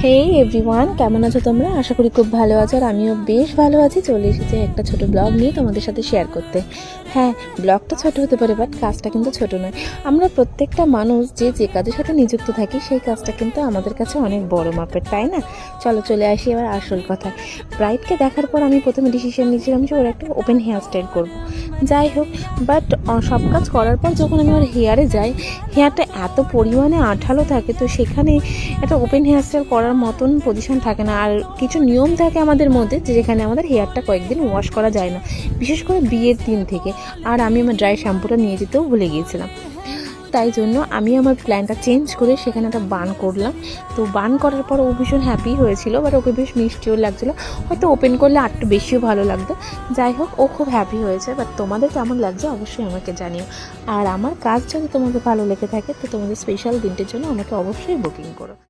হে everyone, কেমন আছো তোমরা? আশা করি খুব ভালো আছো, আর আমিও বেশ ভালো আছি। চলে এসেছি একটা ছোট ব্লগ নিয়ে তোমাদের সাথে শেয়ার করতে। হ্যাঁ, ব্লগটা ছোট হতে পারে, বাট কাজটা কিন্তু ছোট নয়। আমরা প্রত্যেকটা মানুষ যে কাজের সাথে নিযুক্ত থাকি, সেই কাজটা কিন্তু আমাদের কাছে অনেক বড় মাপের, তাই না? চলো চলে আসি এবার আসল কথা। ব্রাইডকে দেখার পর আমি প্রথমে ডিসিশন নিয়েছিলাম যে ওর একটা ওপেন হেয়ার স্টাইল করবো। যাই হোক, বাট সব কাজ করার পর যখন আমি ওর হেয়ারে যাই, হেয়ারটা এত পরিমাণে আঠালো থাকে, তো সেখানে একটা ওপেন হেয়ার স্টাইল করার মতন পজিশন থাকে না। আর কিছু নিয়ম থাকে আমাদের মধ্যে, যেখানে আমাদের হেয়ারটা কয়েকদিন ওয়াশ করা যায় না, বিশেষ করে বিয়ের দিন থেকে। আর আমি আমার ড্রাই শ্যাম্পুটা নিয়ে যেতেও ভুলে গিয়েছিলাম। তাই জন্য আমি আমার প্ল্যানটা চেঞ্জ করে সেখানে একটা বান করলাম। তো বান করার পর ও ভীষণ হ্যাপি হয়েছিল, বাট ওকে বেশ মিষ্টিও লাগছিলো। হয়তো ওপেন করলে আরেকটু বেশিও ভালো লাগতো। যাই হোক, ও খুব হ্যাপি হয়েছে। বাট তোমাদের কেমন লাগছে অবশ্যই আমাকে জানিও। আর আমার কাজ যদি তোমাদের ভালো লেগে থাকে, তো তোমাদের স্পেশাল দিনটির জন্য আমাকে অবশ্যই বুকিং করো।